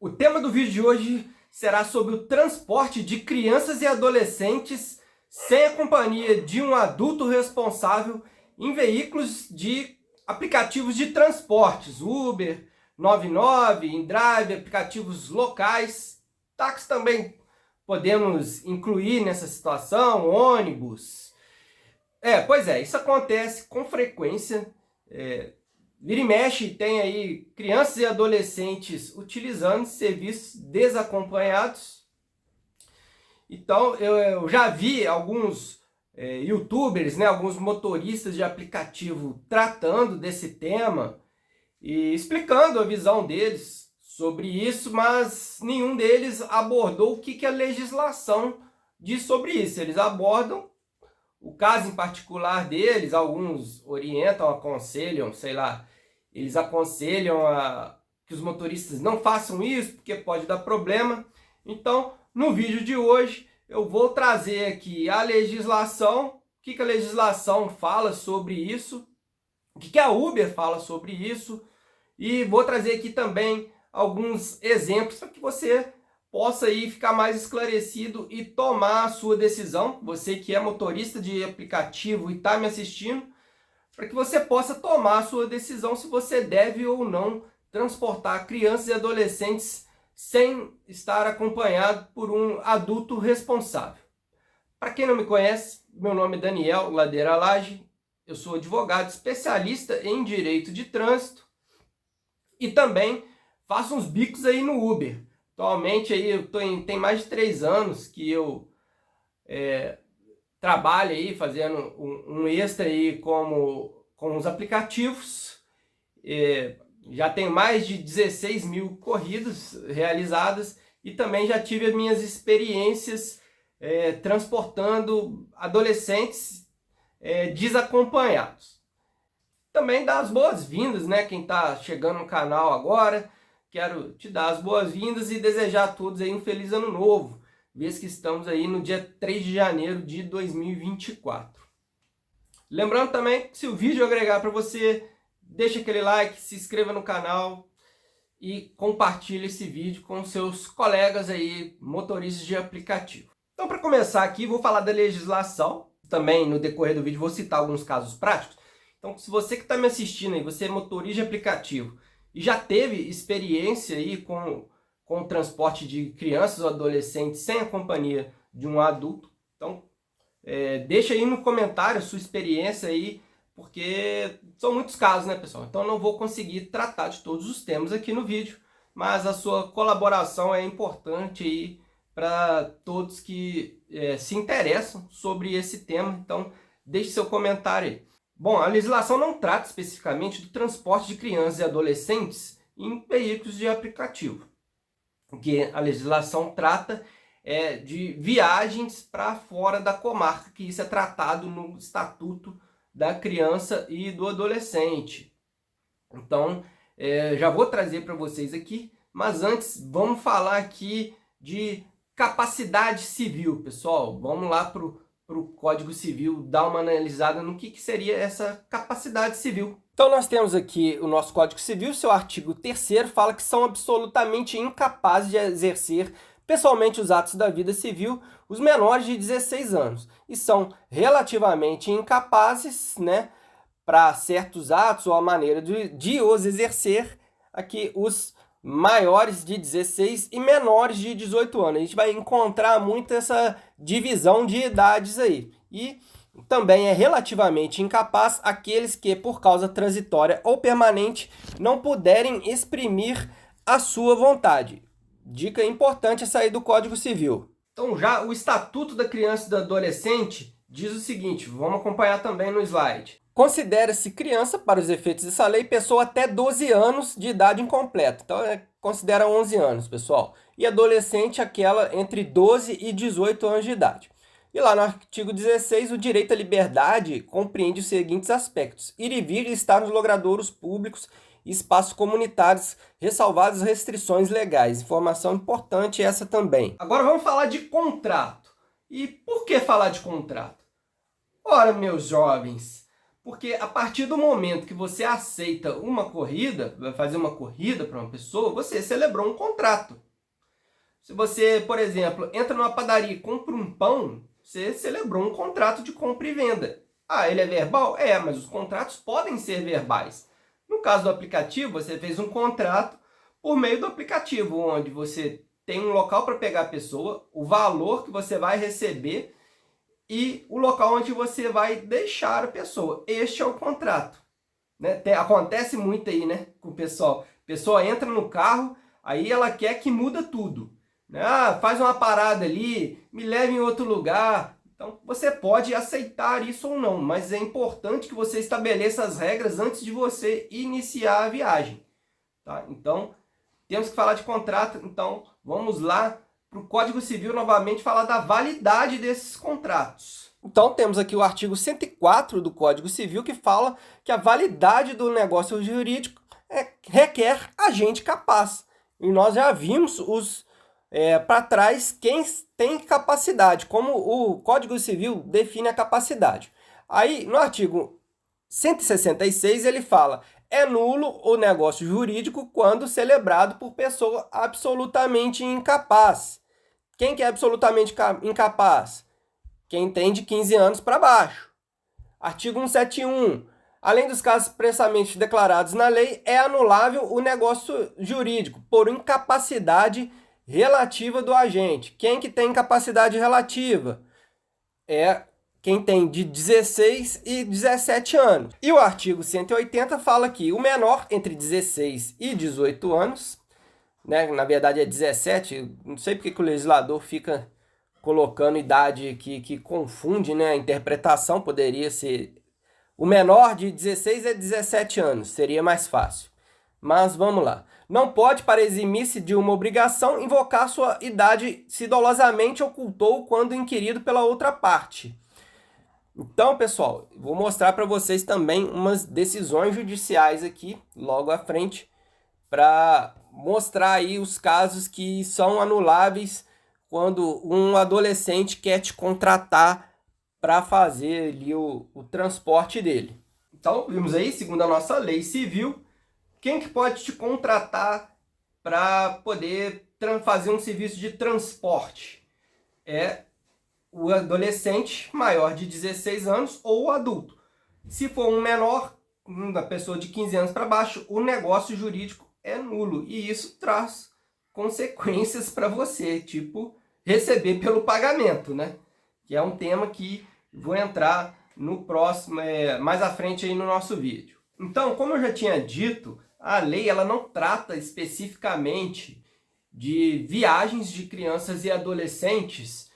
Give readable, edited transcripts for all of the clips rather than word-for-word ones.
O tema do vídeo de hoje será sobre o transporte de crianças e adolescentes sem a companhia de um adulto responsável em veículos de aplicativos de transportes, Uber, 99, InDrive, aplicativos locais, táxi também podemos incluir nessa situação, ônibus. Pois é, isso acontece com frequência. Vira e mexe, tem aí crianças e adolescentes utilizando serviços desacompanhados. Então, eu já vi alguns youtubers, né, alguns motoristas de aplicativo tratando desse tema e explicando a visão deles sobre isso, mas nenhum deles abordou o que a legislação diz sobre isso. Eles abordam o caso em particular deles, alguns orientam, aconselham, sei lá, eles aconselham que os motoristas não façam isso porque pode dar problema. Então, no vídeo de hoje, eu vou trazer aqui a legislação, o que a legislação fala sobre isso, o que a Uber fala sobre isso, e vou trazer aqui também alguns exemplos para que você possa aí ficar mais esclarecido e tomar a sua decisão, você que é motorista de aplicativo e está me assistindo, para que você possa tomar a sua decisão se você deve ou não transportar crianças e adolescentes sem estar acompanhado por um adulto responsável. Para quem não me conhece, meu nome é Daniel Ladeira Lage, eu sou advogado especialista em direito de trânsito e também faço uns bicos aí no Uber. Atualmente aí tem mais de 3 anos que eu trabalho aí fazendo um extra aí com os aplicativos. Já tenho mais de 16 mil corridas realizadas e também já tive as minhas experiências transportando adolescentes desacompanhados. Também dar as boas-vindas, né? Quem está chegando no canal agora, quero te dar as boas-vindas e desejar a todos aí um feliz ano novo, vez que estamos aí no dia 3 de janeiro de 2024. Lembrando também que se o vídeo agregar para você, deixa aquele like, se inscreva no canal e compartilhe esse vídeo com seus colegas aí, motoristas de aplicativo. Então, para começar aqui, vou falar da legislação. Também no decorrer do vídeo vou citar alguns casos práticos. Então, se você que está me assistindo aí, você é motorista de aplicativo e já teve experiência aí com o transporte de crianças ou adolescentes sem a companhia de um adulto, então deixa aí no comentário a sua experiência aí, porque são muitos casos, né, pessoal? Então, eu não vou conseguir tratar de todos os temas aqui no vídeo, mas a sua colaboração é importante aí para todos que se interessam sobre esse tema. Então, deixe seu comentário aí. Bom, a legislação não trata especificamente do transporte de crianças e adolescentes em veículos de aplicativo. O que a legislação trata é de viagens para fora da comarca, que isso é tratado no Estatuto da Criança e do Adolescente. Então, já vou trazer para vocês aqui, mas antes vamos falar aqui de capacidade civil, pessoal. Vamos lá para o Código Civil, dar uma analisada no que seria essa capacidade civil. Então nós temos aqui o nosso Código Civil, seu artigo 3º fala que são absolutamente incapazes de exercer pessoalmente os atos da vida civil os menores de 16 anos e são relativamente incapazes, né, para certos atos ou a maneira de os exercer aqui os maiores de 16 e menores de 18 anos. A gente vai encontrar muito essa divisão de idades aí. E também é relativamente incapaz aqueles que, por causa transitória ou permanente, não puderem exprimir a sua vontade. Dica importante essa aí do Código Civil. Então, já o Estatuto da Criança e do Adolescente diz o seguinte, vamos acompanhar também no slide. Considera-se criança, para os efeitos dessa lei, pessoa até 12 anos de idade incompleta. Então, considera 11 anos, pessoal. E adolescente, aquela entre 12 e 18 anos de idade. E lá no artigo 16, o direito à liberdade compreende os seguintes aspectos. Ir e vir e estar nos logradouros públicos e espaços comunitários, ressalvadas restrições legais. Informação importante essa também. Agora vamos falar de contrato. E por que falar de contrato? Ora, meus jovens, Porque a partir do momento que você aceita uma corrida, vai fazer uma corrida para uma pessoa, você celebrou um contrato. Se você, por exemplo, entra numa padaria e compra um pão, você celebrou um contrato de compra e venda. Ah, ele é verbal? É, mas os contratos podem ser verbais. No caso do aplicativo, você fez um contrato por meio do aplicativo, onde você tem um local para pegar a pessoa, o valor que você vai receber e o local onde você vai deixar a pessoa. Este é o contrato. Né? Acontece muito aí, né, com o pessoal. A pessoa entra no carro, aí ela quer que muda tudo. Ah, faz uma parada ali, me leve em outro lugar. Então, você pode aceitar isso ou não, mas é importante que você estabeleça as regras antes de você iniciar a viagem. Tá? Então, temos que falar de contrato, então vamos lá para o Código Civil novamente falar da validade desses contratos. Então, temos aqui o artigo 104 do Código Civil que fala que a validade do negócio jurídico requer agente capaz. E nós já vimos para trás quem tem capacidade, como o Código Civil define a capacidade. Aí, no artigo 166, ele fala: é nulo o negócio jurídico quando celebrado por pessoa absolutamente incapaz. Quem que é absolutamente incapaz? Quem tem de 15 anos para baixo. Artigo 171. Além dos casos expressamente declarados na lei, é anulável o negócio jurídico por incapacidade relativa do agente. Quem que tem incapacidade relativa? É quem tem de 16 e 17 anos. E o artigo 180 fala que o menor entre 16 e 18 anos, né, na verdade é 17, não sei porque que o legislador fica colocando idade que confunde, né, a interpretação poderia ser... O menor de 16 a 17 anos, seria mais fácil. Mas vamos lá. Não pode, para eximir-se de uma obrigação, invocar sua idade se dolosamente ocultou quando inquirido pela outra parte. Então, pessoal, vou mostrar para vocês também umas decisões judiciais aqui, logo à frente, para mostrar aí os casos que são anuláveis quando um adolescente quer te contratar para fazer ali o transporte dele. Então, vimos aí, segundo a nossa lei civil, quem que pode te contratar para poder fazer um serviço de transporte? É o adolescente maior de 16 anos ou o adulto. Se for um menor, uma pessoa de 15 anos para baixo, o negócio jurídico é nulo. E isso traz consequências para você, tipo receber pelo pagamento, né? Que é um tema que vou entrar no próximo, mais à frente aí no nosso vídeo. Então, como eu já tinha dito, a lei ela não trata especificamente de viagens de crianças e adolescentes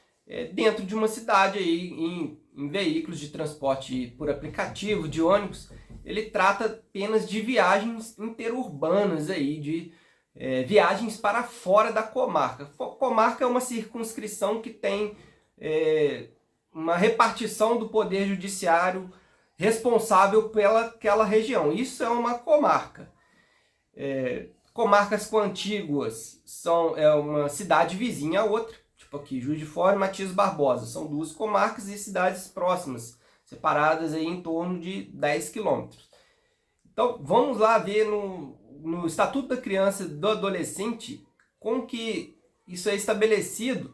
dentro de uma cidade aí, em veículos de transporte por aplicativo, de ônibus. Ele trata apenas de viagens interurbanas aí, de viagens para fora da comarca. Comarca é uma circunscrição que tem uma repartição do poder judiciário responsável pelaquela região. Isso é uma comarca. Comarcas contíguas é uma cidade vizinha a outra, tipo aqui, Juiz de Fora e Matias Barbosa. São duas comarcas e cidades próximas, separadas aí em torno de 10 quilômetros. Então, vamos lá ver no Estatuto da Criança e do Adolescente como que isso é estabelecido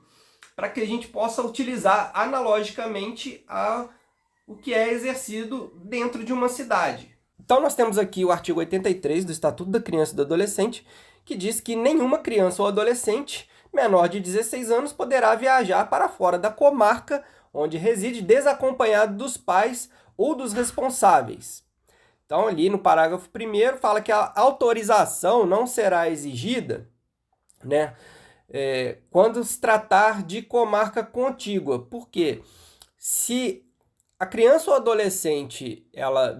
para que a gente possa utilizar analogicamente o que é exercido dentro de uma cidade. Então nós temos aqui o artigo 83 do Estatuto da Criança e do Adolescente, que diz que nenhuma criança ou adolescente menor de 16 anos poderá viajar para fora da comarca onde reside desacompanhado dos pais ou dos responsáveis. Então ali no parágrafo 1º fala que a autorização não será exigida, né, quando se tratar de comarca contígua. Por quê? Se a criança ou adolescente ela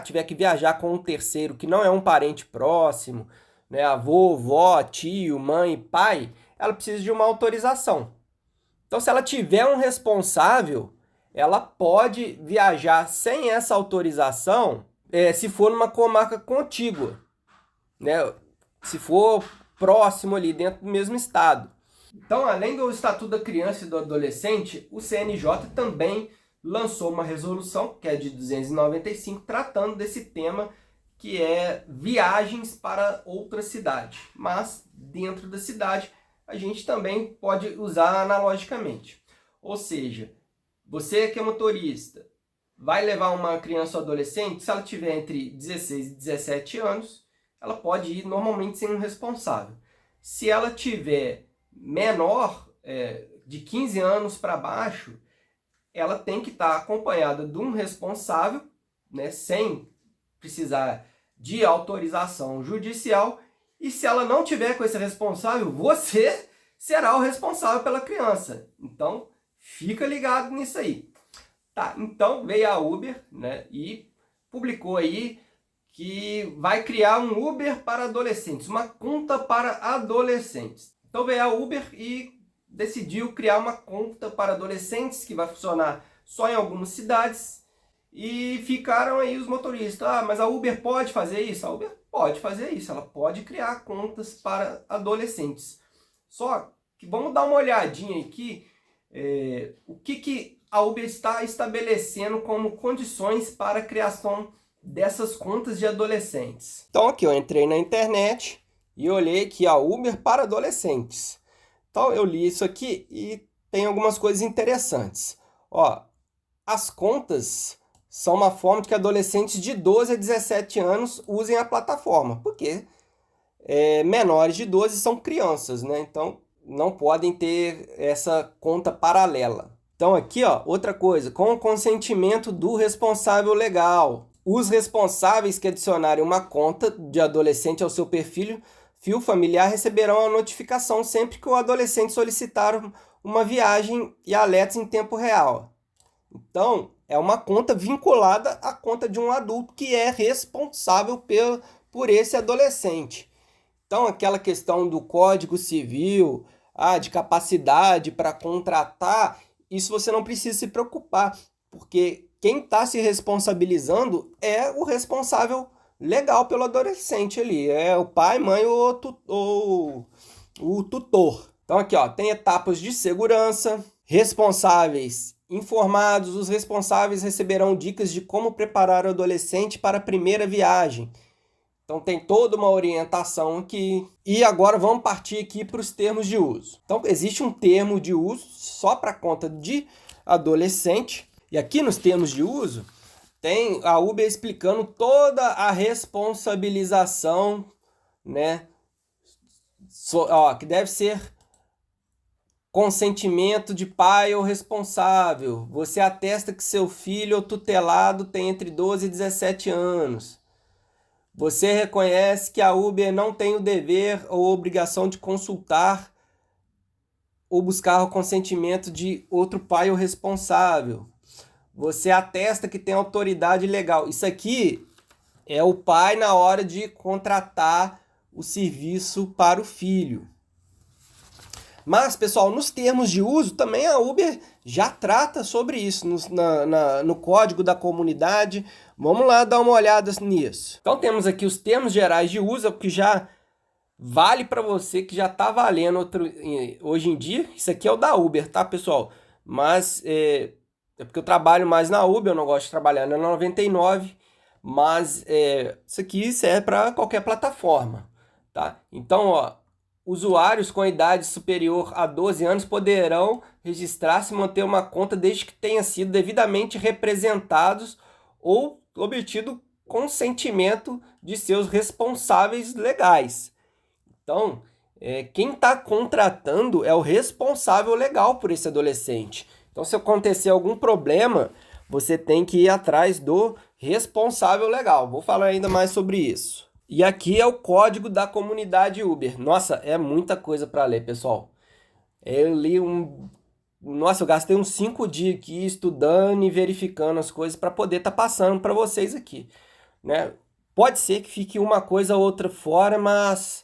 tiver que viajar com um terceiro que não é um parente próximo, né, avô, vó, tio, mãe, pai, ela precisa de uma autorização. Então, se ela tiver um responsável, ela pode viajar sem essa autorização se for numa comarca contígua, né, se for próximo ali, dentro do mesmo estado. Então, além do Estatuto da Criança e do Adolescente, o CNJ também lançou uma resolução, que é de 295, tratando desse tema, que é viagens para outra cidade. Mas dentro da cidade a gente também pode usar analogicamente. Ou seja, você que é motorista, vai levar uma criança ou adolescente, se ela tiver entre 16 e 17 anos, ela pode ir normalmente sem um responsável. Se ela tiver menor, de 15 anos para baixo, ela tem que estar acompanhada de um responsável, né, sem precisar de autorização judicial. E se ela não tiver com esse responsável, você será o responsável pela criança. Então, fica ligado nisso aí. Tá, então veio a Uber, né, e publicou aí que vai criar um Uber para adolescentes, uma conta para adolescentes. Então veio a Uber e decidiu criar uma conta para adolescentes que vai funcionar só em algumas cidades, e ficaram aí os motoristas. Ah, mas a Uber pode fazer isso? A Uber pode fazer isso, ela pode criar contas para adolescentes. Só que vamos dar uma olhadinha aqui, o que a Uber está estabelecendo como condições para a criação dessas contas de adolescentes. Então aqui eu entrei na internet e olhei aqui a Uber para adolescentes. Então eu li isso aqui e tem algumas coisas interessantes. Ó, as contas são uma forma de que adolescentes de 12 a 17 anos usem a plataforma, porque menores de 12 são crianças, né? Então não podem ter essa conta paralela. Então aqui, ó, outra coisa, com o consentimento do responsável legal. Os responsáveis que adicionarem uma conta de adolescente ao seu perfil familiar receberão a notificação sempre que o adolescente solicitar uma viagem e alertas em tempo real. Então, é uma conta vinculada à conta de um adulto que é responsável por esse adolescente. Então, aquela questão do Código Civil, de capacidade para contratar, isso você não precisa se preocupar, porque quem está se responsabilizando é o responsável legal pelo adolescente ali, é o pai, mãe ou o tutor. Então aqui, ó, tem etapas de segurança, responsáveis informados, os responsáveis receberão dicas de como preparar o adolescente para a primeira viagem. Então tem toda uma orientação aqui. E agora vamos partir aqui para os termos de uso. Então existe um termo de uso só para conta de adolescente. E aqui nos termos de uso tem a Uber explicando toda a responsabilização, né? Que deve ser consentimento de pai ou responsável. Você atesta que seu filho ou tutelado tem entre 12 e 17 anos. Você reconhece que a Uber não tem o dever ou obrigação de consultar ou buscar o consentimento de outro pai ou responsável. Você atesta que tem autoridade legal. Isso aqui é o pai na hora de contratar o serviço para o filho. Mas, pessoal, nos termos de uso, também a Uber já trata sobre isso no código da comunidade. Vamos lá dar uma olhada nisso. Então, temos aqui os termos gerais de uso, que já vale para você, que já está valendo hoje em dia. Isso aqui é o da Uber, tá, pessoal? Mas é porque eu trabalho mais na Uber, eu não gosto de trabalhar na 99, mas isso aqui serve para qualquer plataforma, tá? Então, ó, usuários com idade superior a 12 anos poderão registrar-se e manter uma conta desde que tenha sido devidamente representados ou obtido consentimento de seus responsáveis legais. Então, quem está contratando é o responsável legal por esse adolescente. Então, se acontecer algum problema, você tem que ir atrás do responsável legal. Vou falar ainda mais sobre isso. E aqui é o código da comunidade Uber. Nossa, é muita coisa para ler, pessoal. Eu li Nossa, eu gastei uns 5 dias aqui estudando e verificando as coisas para poder estar passando para vocês aqui, né? Pode ser que fique uma coisa ou outra fora, mas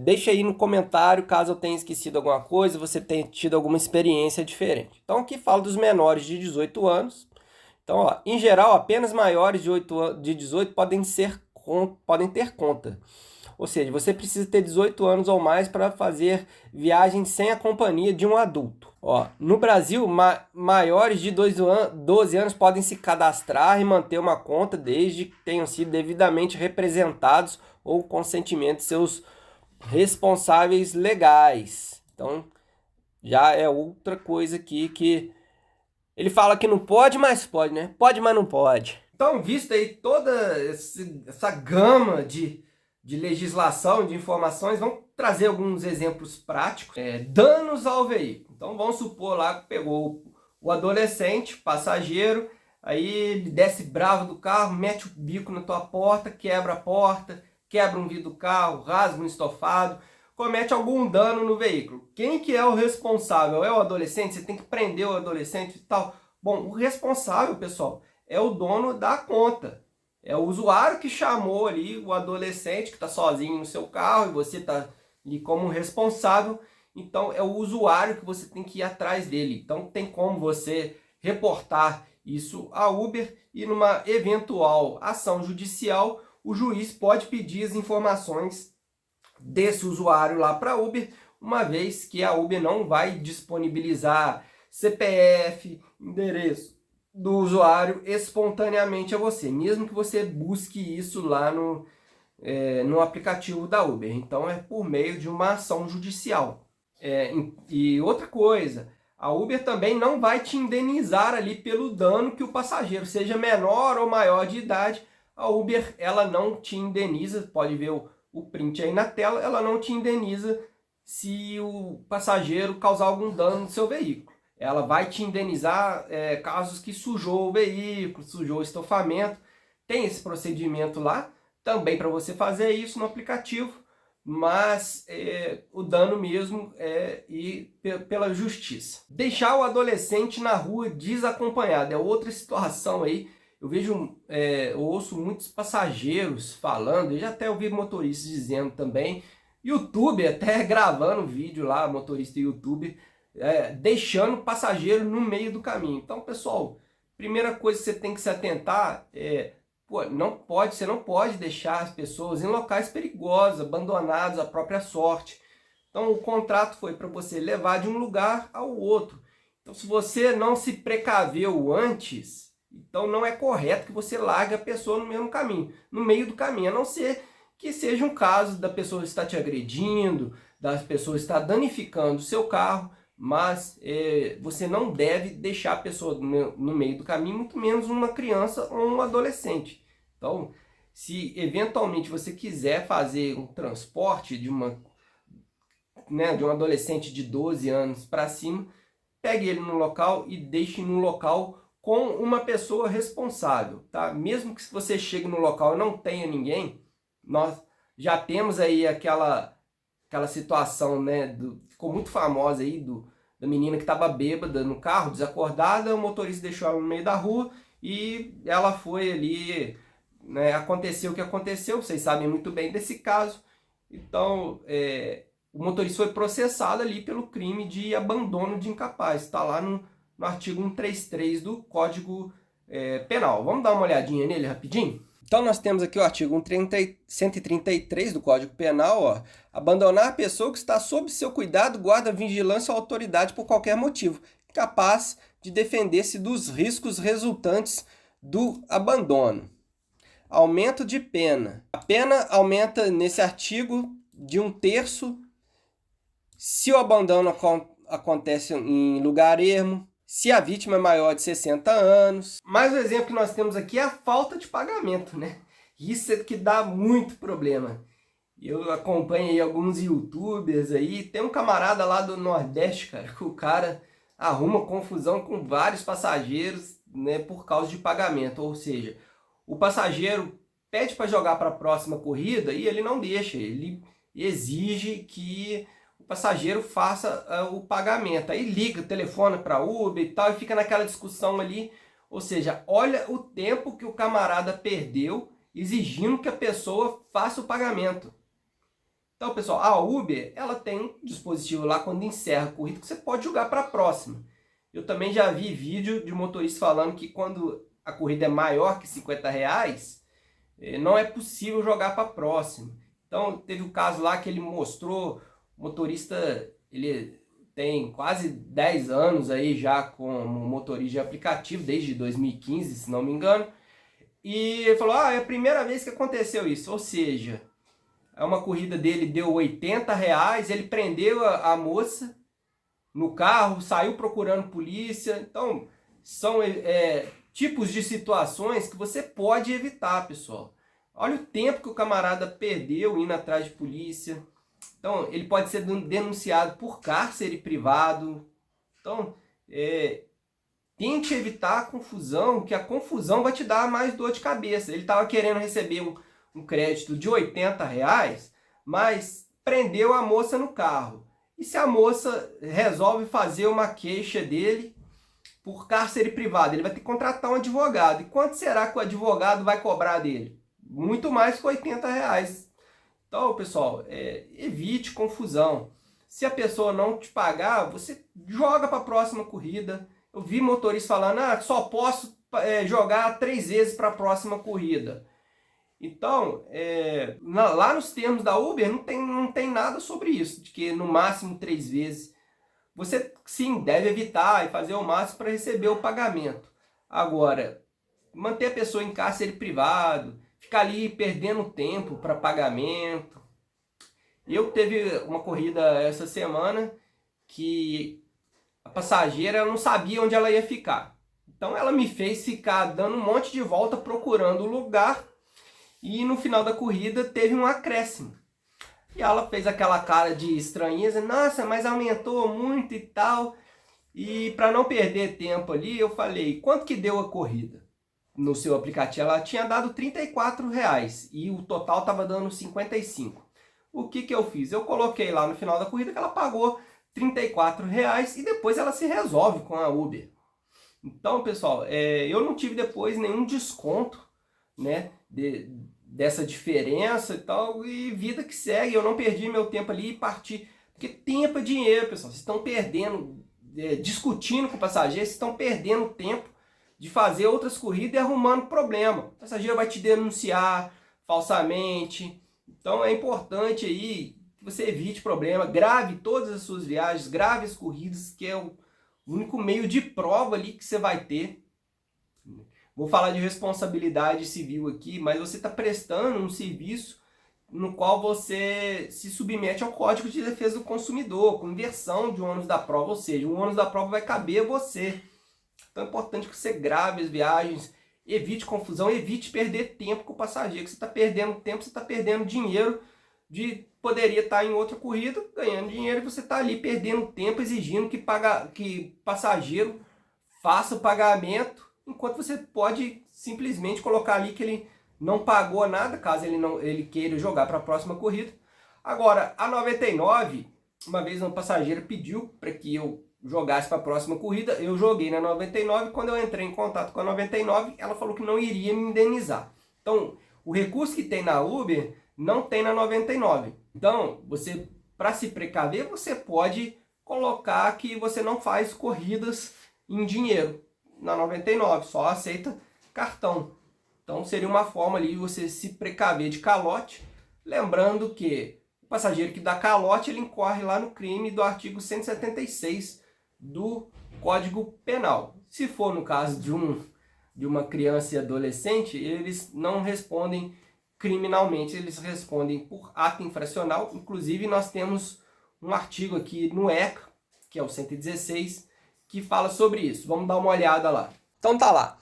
deixa aí no comentário caso eu tenha esquecido alguma coisa, você tenha tido alguma experiência diferente. Então aqui fala dos menores de 18 anos. Então, ó, em geral, apenas maiores de 18 podem ter conta. Ou seja, você precisa ter 18 anos ou mais para fazer viagem sem a companhia de um adulto. Ó, no Brasil, maiores de 12 anos podem se cadastrar e manter uma conta desde que tenham sido devidamente representados ou consentimento de seus responsáveis legais. Então, já é outra coisa aqui que ele fala que não pode, mas pode, né? Pode, mas não pode. Então, visto aí toda essa gama de legislação, de informações, vamos trazer alguns exemplos práticos. Danos ao veículo. Então, vamos supor lá que pegou o adolescente, passageiro, aí ele desce bravo do carro, mete o bico na tua porta, quebra a porta, quebra um vidro do carro, rasga um estofado, comete algum dano no veículo. Quem que é o responsável? É o adolescente? Você tem que prender o adolescente e tal? Bom, o responsável, pessoal, é o dono da conta. É o usuário que chamou ali o adolescente que está sozinho no seu carro e você está ali como responsável. Então, é o usuário que você tem que ir atrás dele. Então, tem como você reportar isso à Uber e numa eventual ação judicial, o juiz pode pedir as informações desse usuário lá para a Uber, uma vez que a Uber não vai disponibilizar CPF, endereço do usuário espontaneamente a você, mesmo que você busque isso lá no aplicativo da Uber. Então é por meio de uma ação judicial. E outra coisa, a Uber também não vai te indenizar ali pelo dano que o passageiro, seja menor ou maior de idade, a Uber ela não te indeniza, pode ver o print aí na tela, ela não te indeniza se o passageiro causar algum dano no seu veículo. Ela vai te indenizar casos que sujou o veículo, sujou o estofamento. Tem esse procedimento lá, também para você fazer isso no aplicativo, mas o dano mesmo é ir pela justiça. Deixar o adolescente na rua desacompanhado é outra situação aí. Eu vejo, eu ouço muitos passageiros falando, eu já até ouvi motoristas dizendo também, YouTube até gravando vídeo lá, motorista YouTube, deixando o passageiro no meio do caminho. Então, pessoal, primeira coisa que você tem que se atentar você não pode deixar as pessoas em locais perigosos, abandonados à própria sorte. Então, o contrato foi para você levar de um lugar ao outro. Então, se você não se precaveu antes, então não é correto que você largue a pessoa no mesmo caminho, no meio do caminho, a não ser que seja um caso da pessoa estar te agredindo, da pessoa estar danificando o seu carro, mas você não deve deixar a pessoa no meio do caminho, muito menos uma criança ou um adolescente. Então, se eventualmente você quiser fazer um transporte de um adolescente de 12 anos para cima, pegue ele no local e deixe no local com uma pessoa responsável, tá? Mesmo que você chegue no local e não tenha ninguém, nós já temos aí aquela situação, né? Ficou muito famosa aí da menina que estava bêbada no carro, desacordada, o motorista deixou ela no meio da rua e ela foi ali, né? Aconteceu o que aconteceu, vocês sabem muito bem desse caso. Então, o motorista foi processado ali pelo crime de abandono de incapaz, está lá no artigo 133 do Código Penal. Vamos dar uma olhadinha nele rapidinho? Então nós temos aqui o artigo 133 do Código Penal, ó, abandonar a pessoa que está sob seu cuidado, guarda, vigilância ou autoridade por qualquer motivo, capaz de defender-se dos riscos resultantes do abandono. Aumento de pena. A pena aumenta nesse artigo de 1/3 se o abandono acontece em lugar ermo, se a vítima é maior de 60 anos. Mais um exemplo que nós temos aqui é a falta de pagamento, né? Isso é que dá muito problema. Eu acompanho aí alguns youtubers aí, tem um camarada lá do Nordeste, cara, que o cara arruma confusão com vários passageiros, né, por causa de pagamento. Ou seja, o passageiro pede para jogar para a próxima corrida e ele não deixa, ele exige que o passageiro faça o pagamento. Aí liga, telefona para Uber e tal, e fica naquela discussão ali. Ou seja, olha o tempo que o camarada perdeu exigindo que a pessoa faça o pagamento. Então, pessoal, a Uber, ela tem um dispositivo lá quando encerra a corrida que você pode jogar para a próxima. Eu também já vi vídeo de motorista falando que quando a corrida é maior que R$50, não é possível jogar para a próxima. Então teve o caso lá que ele mostrou, o motorista, ele tem quase 10 anos aí já como motorista de aplicativo, desde 2015, se não me engano. E ele falou, é a primeira vez que aconteceu isso, ou seja, uma corrida dele deu R$ 80, ele prendeu a moça no carro, saiu procurando polícia. Então, são tipos de situações que você pode evitar, pessoal. Olha o tempo que o camarada perdeu indo atrás de polícia. Então, ele pode ser denunciado por cárcere privado. Então, tente evitar a confusão, que a confusão vai te dar mais dor de cabeça. Ele estava querendo receber um crédito de R$ 80, mas prendeu a moça no carro. E se a moça resolve fazer uma queixa dele por cárcere privado, ele vai ter que contratar um advogado. E quanto será que o advogado vai cobrar dele? Muito mais que R$ 80. Então, pessoal, evite confusão. Se a pessoa não te pagar, você joga para a próxima corrida. Eu vi motoristas falando, só posso jogar 3 vezes para a próxima corrida. Então, lá nos termos da Uber não tem nada sobre isso, de que no máximo 3 vezes. Você sim deve evitar e fazer o máximo para receber o pagamento. Agora, manter a pessoa em cárcere privado, ficar ali perdendo tempo para pagamento. Eu teve uma corrida essa semana que a passageira não sabia onde ela ia ficar. Então ela me fez ficar dando um monte de volta procurando o lugar e no final da corrida teve um acréscimo. E ela fez aquela cara de estranheza, nossa, mas aumentou muito e tal. E para não perder tempo ali, eu falei, quanto que deu a corrida? No seu aplicativo, ela tinha dado R$ 34 e o total estava dando 55. O que eu fiz? Eu coloquei lá no final da corrida que ela pagou R$ 34 e depois ela se resolve com a Uber. Então, pessoal, eu não tive depois nenhum desconto, né, dessa diferença e tal, e vida que segue. Eu não perdi meu tempo ali e parti, porque tempo é dinheiro, pessoal. Vocês estão perdendo, discutindo com o passageiro, vocês estão perdendo tempo de fazer outras corridas e arrumando problema. O passageiro vai te denunciar falsamente. Então é importante aí que você evite problema, grave todas as suas viagens, grave as corridas, que é o único meio de prova ali que você vai ter. Vou falar de responsabilidade civil aqui, mas você está prestando um serviço no qual você se submete ao Código de Defesa do Consumidor, com inversão de ônus da prova, ou seja, o ônus da prova vai caber a você. Então é importante que você grave as viagens, evite confusão, evite perder tempo com o passageiro, que você está perdendo tempo, você está perdendo dinheiro, poderia estar em outra corrida ganhando dinheiro, e você está ali perdendo tempo exigindo que passageiro faça o pagamento, enquanto você pode simplesmente colocar ali que ele não pagou nada, caso ele queira jogar para a próxima corrida. Agora, a 99, uma vez uma passageira pediu para que eu jogasse para a próxima corrida, eu joguei na 99, quando eu entrei em contato com a 99, ela falou que não iria me indenizar. Então, o recurso que tem na Uber não tem na 99. Então, você, para se precaver, você pode colocar que você não faz corridas em dinheiro na 99, só aceita cartão. Então, seria uma forma ali de você se precaver de calote, lembrando que o passageiro que dá calote, ele incorre lá no crime do artigo 176 do Código Penal. Se for no caso de uma criança e adolescente, eles não respondem criminalmente, eles respondem por ato infracional. Inclusive, nós temos um artigo aqui no ECA, que é o 116, que fala sobre isso. Vamos dar uma olhada lá. Então tá lá.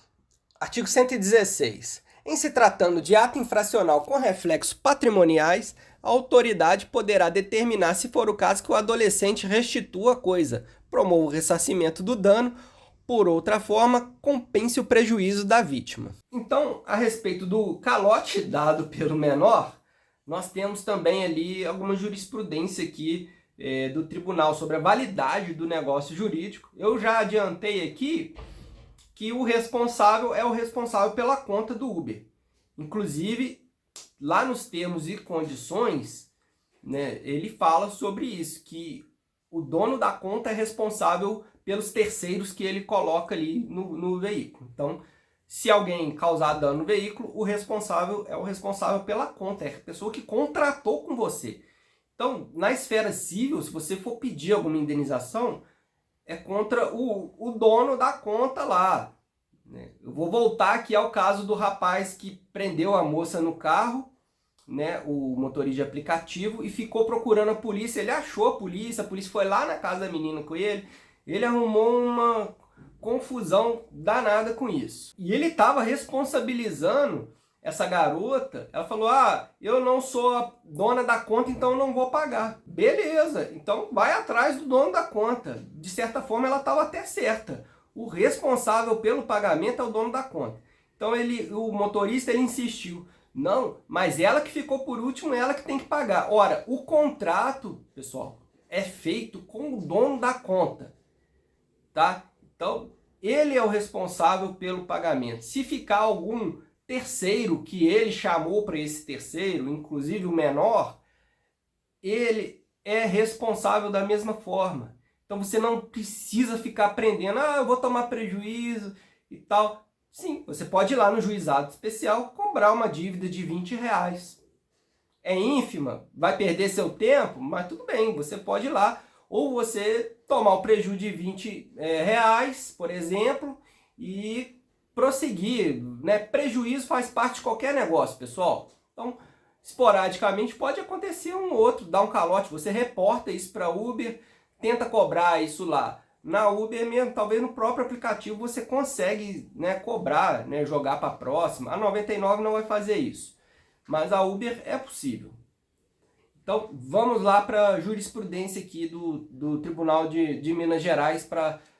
Artigo 116. Em se tratando de ato infracional com reflexos patrimoniais, a autoridade poderá determinar, se for o caso, que o adolescente restitua a coisa, promova o ressarcimento do dano, por outra forma, compense o prejuízo da vítima. Então, a respeito do calote dado pelo menor, nós temos também ali alguma jurisprudência aqui do tribunal sobre a validade do negócio jurídico. Eu já adiantei aqui que o responsável é o responsável pela conta do Uber. Inclusive, lá nos termos e condições, né, ele fala sobre isso, que o dono da conta é responsável pelos terceiros que ele coloca ali no veículo. Então, Se alguém causar dano no veículo, o responsável é o responsável pela conta, é a pessoa que contratou com você. Então, na esfera civil, se você for pedir alguma indenização, é contra o dono da conta lá. Eu vou voltar aqui ao caso do rapaz que prendeu a moça no carro, né, o motorista de aplicativo, e ficou procurando a polícia. Ele achou a polícia foi lá na casa da menina com ele arrumou uma confusão danada com isso. E ele estava responsabilizando essa garota. Ela falou: ah, eu não sou a dona da conta, então eu não vou pagar. Beleza, então vai atrás do dono da conta. De certa forma ela estava até certa. O responsável pelo pagamento é o dono da conta. Então o motorista ele insistiu: não, mas ela que ficou por último, ela que tem que pagar. Ora, o contrato, pessoal, é feito com o dono da conta, tá? Então, ele é o responsável pelo pagamento. Se ficar algum terceiro que ele chamou para esse terceiro, inclusive o menor, ele é responsável da mesma forma. Então você não precisa ficar aprendendo: ah, eu vou tomar prejuízo e tal. Sim, você pode ir lá no juizado especial cobrar uma dívida de R$20. É ínfima, vai perder seu tempo, mas tudo bem, você pode ir lá. Ou você tomar o prejuízo de R$20, por exemplo, e prosseguir, né? Prejuízo faz parte de qualquer negócio, pessoal. Então, esporadicamente pode acontecer um outro, dar um calote, você reporta isso para a Uber, tenta cobrar isso lá. Na Uber mesmo, talvez no próprio aplicativo você consegue, né, cobrar, né, jogar para a próxima. A 99 não vai fazer isso, mas a Uber é possível. Então vamos lá para a jurisprudência aqui do Tribunal de Minas Gerais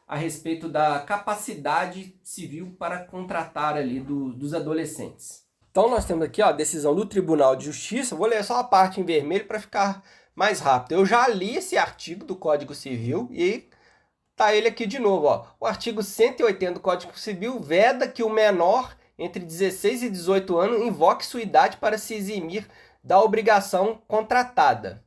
a respeito da capacidade civil para contratar ali dos adolescentes. Então nós temos aqui, ó, a decisão do Tribunal de Justiça. Vou ler só a parte em vermelho para ficar mais rápido. Eu já li esse artigo do Código Civil e tá ele aqui de novo, ó. O artigo 180 do Código Civil veda que o menor entre 16 e 18 anos invoque sua idade para se eximir da obrigação contratada.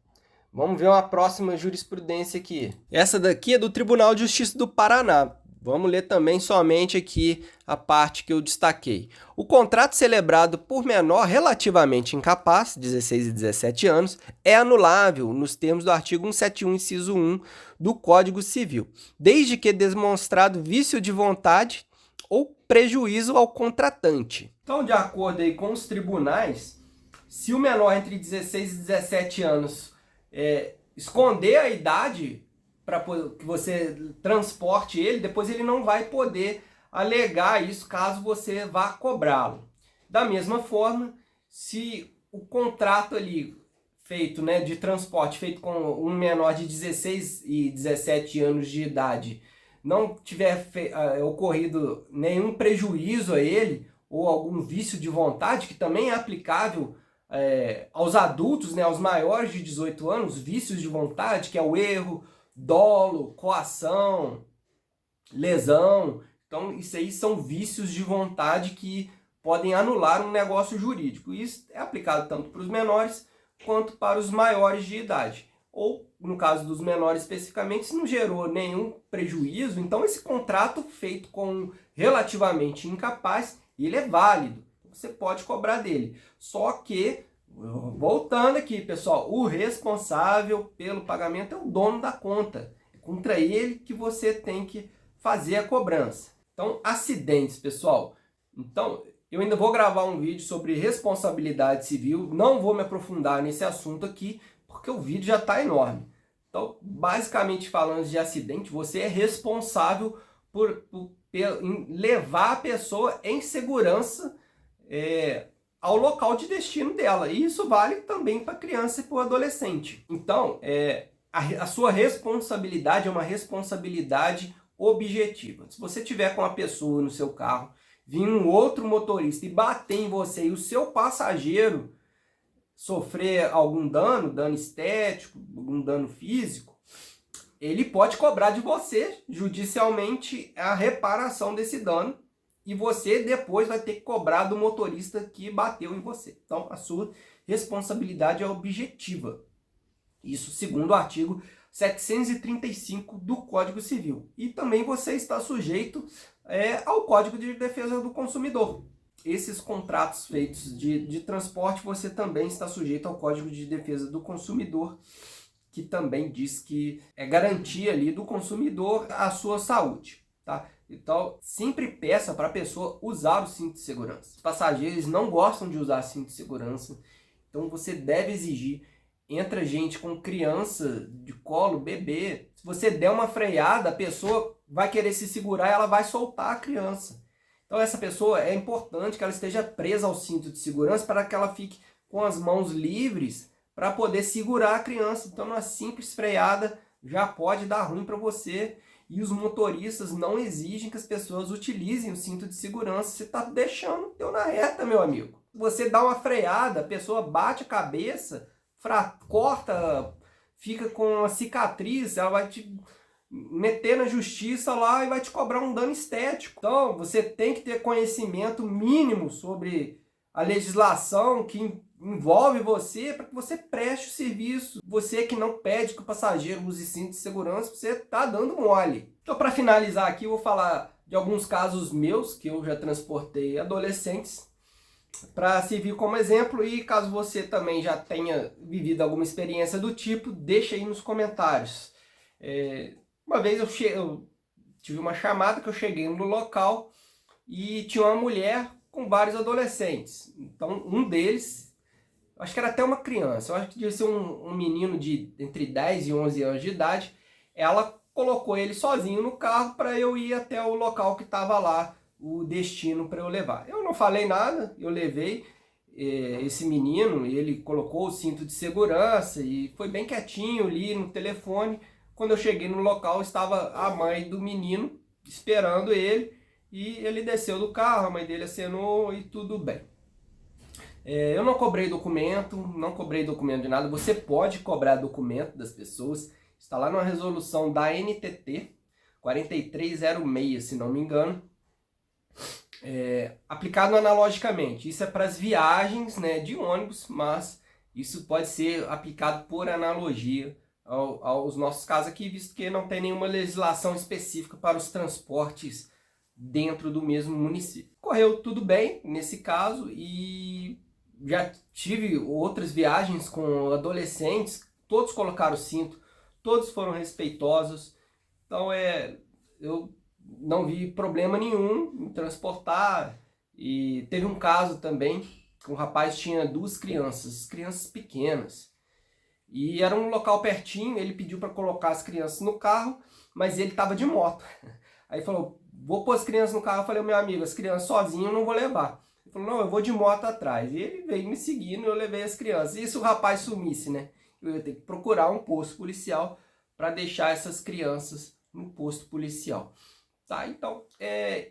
Vamos ver uma próxima jurisprudência aqui. Essa daqui é do Tribunal de Justiça do Paraná. Vamos ler também somente aqui a parte que eu destaquei. O contrato celebrado por menor relativamente incapaz, 16 e 17 anos, é anulável nos termos do artigo 171, inciso 1 do Código Civil, desde que demonstrado vício de vontade ou prejuízo ao contratante. Então, de acordo aí com os tribunais, se o menor entre 16 e 17 anos esconder a idade para que você transporte ele, depois ele não vai poder alegar isso caso você vá cobrá-lo. Da mesma forma, se o contrato ali feito, né, de transporte feito com um menor de 16 e 17 anos de idade não tiver ocorrido nenhum prejuízo a ele ou algum vício de vontade, que também é aplicável aos adultos, né, aos maiores de 18 anos, vícios de vontade, que é o erro, dolo, coação, lesão. Então isso aí são vícios de vontade que podem anular um negócio jurídico. Isso é aplicado tanto para os menores quanto para os maiores de idade. Ou, no caso dos menores especificamente, se não gerou nenhum prejuízo, então esse contrato feito com um relativamente incapaz, ele é válido. Você pode cobrar dele. Só que, voltando aqui, pessoal, o responsável pelo pagamento é o dono da conta. É contra ele que você tem que fazer a cobrança. Então, acidentes, pessoal. Então, eu ainda vou gravar um vídeo sobre responsabilidade civil. Não vou me aprofundar nesse assunto aqui, porque o vídeo já está enorme. Então, basicamente falando de acidente, você é responsável por levar a pessoa em segurança ao local de destino dela. E isso vale também para a criança e para o adolescente. Então, a sua responsabilidade é uma responsabilidade objetiva. Se você tiver com uma pessoa no seu carro, vir um outro motorista e bater em você e o seu passageiro sofrer algum dano estético, algum dano físico, ele pode cobrar de você judicialmente a reparação desse dano e você depois vai ter que cobrar do motorista que bateu em você. Então, a sua responsabilidade é objetiva. Isso segundo o artigo 735 do Código Civil. E também você está sujeito ao Código de Defesa do Consumidor. Esses contratos feitos de transporte, você também está sujeito ao Código de Defesa do Consumidor, que também diz que é garantia ali do consumidor a sua saúde, tá? Então, sempre peça para a pessoa usar o cinto de segurança. Os passageiros não gostam de usar cinto de segurança, então você deve exigir. Entra gente com criança de colo, bebê, se você der uma freada, a pessoa vai querer se segurar e ela vai soltar a criança. Então essa pessoa, é importante que ela esteja presa ao cinto de segurança para que ela fique com as mãos livres para poder segurar a criança. Então uma simples freada já pode dar ruim para você. E os motoristas não exigem que as pessoas utilizem o cinto de segurança. Você está deixando o teu na reta, meu amigo. Você dá uma freada, a pessoa bate a cabeça, corta, fica com uma cicatriz, ela vai te meter na justiça lá e vai te cobrar um dano estético. Então você tem que ter conhecimento mínimo sobre a legislação que envolve você para que você preste o serviço. Você que não pede que o passageiro use cinto de segurança, você está dando mole. Então, para finalizar aqui, eu vou falar de alguns casos meus que eu já transportei adolescentes para servir como exemplo, e caso você também já tenha vivido alguma experiência do tipo, deixa aí nos comentários. Uma vez eu tive uma chamada que eu cheguei no local e tinha uma mulher com vários adolescentes. Então um deles, acho que era até uma criança, eu acho que devia ser um menino de entre 10 e 11 anos de idade, ela colocou ele sozinho no carro para eu ir até o local que estava lá, o destino para eu levar. Eu não falei nada, eu levei esse menino, ele colocou o cinto de segurança e foi bem quietinho ali no telefone. Quando eu cheguei no local, estava a mãe do menino esperando ele e ele desceu do carro, a mãe dele acenou e tudo bem. Eu não cobrei documento, de nada. Você pode cobrar documento das pessoas, está lá numa resolução da NTT 4306, se não me engano. Aplicado analogicamente. Isso é para as viagens, né, de ônibus, mas isso pode ser aplicado por analogia aos nossos casos aqui, visto que não tem nenhuma legislação específica para os transportes dentro do mesmo município. Correu tudo bem nesse caso e já tive outras viagens com adolescentes, todos colocaram cinto, todos foram respeitosos, então eu não vi problema nenhum em transportar. E teve um caso também que um rapaz tinha duas crianças pequenas, e era um local pertinho, ele pediu para colocar as crianças no carro, mas ele estava de moto. Aí falou, vou pôr as crianças no carro. Eu falei, meu amigo, as crianças sozinho eu não vou levar. Ele falou, não, eu vou de moto atrás. E ele veio me seguindo e eu levei as crianças. E se o rapaz sumisse, né? Eu ia ter que procurar um posto policial para deixar essas crianças no posto policial. Tá, então,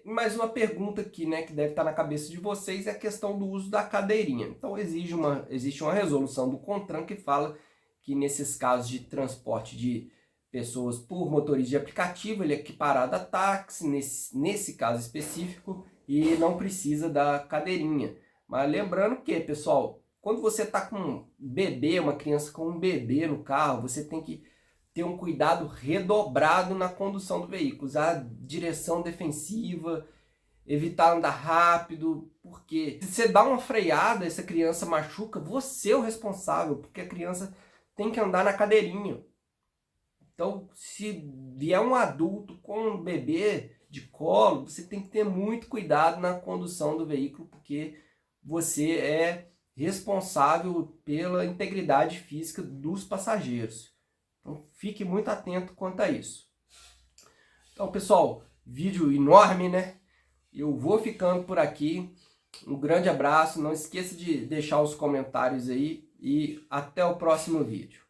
mais uma pergunta aqui, né, que deve estar na cabeça de vocês, é a questão do uso da cadeirinha. Então, existe uma resolução do CONTRAN que fala que nesses casos de transporte de pessoas por motorista de aplicativo, ele é equiparado a táxi, nesse caso específico, e não precisa da cadeirinha. Mas lembrando que, pessoal, quando você está com um bebê, uma criança com um bebê no carro, você tem que ter um cuidado redobrado na condução do veículo, usar direção defensiva, evitar andar rápido, porque se você dá uma freada, essa criança machuca, você é o responsável, porque a criança tem que andar na cadeirinha. Então, se vier um adulto com um bebê de colo, você tem que ter muito cuidado na condução do veículo, porque você é responsável pela integridade física dos passageiros. Então, fique muito atento quanto a isso. Então, pessoal, vídeo enorme, né? Eu vou ficando por aqui. Um grande abraço. Não esqueça de deixar os comentários aí e até o próximo vídeo.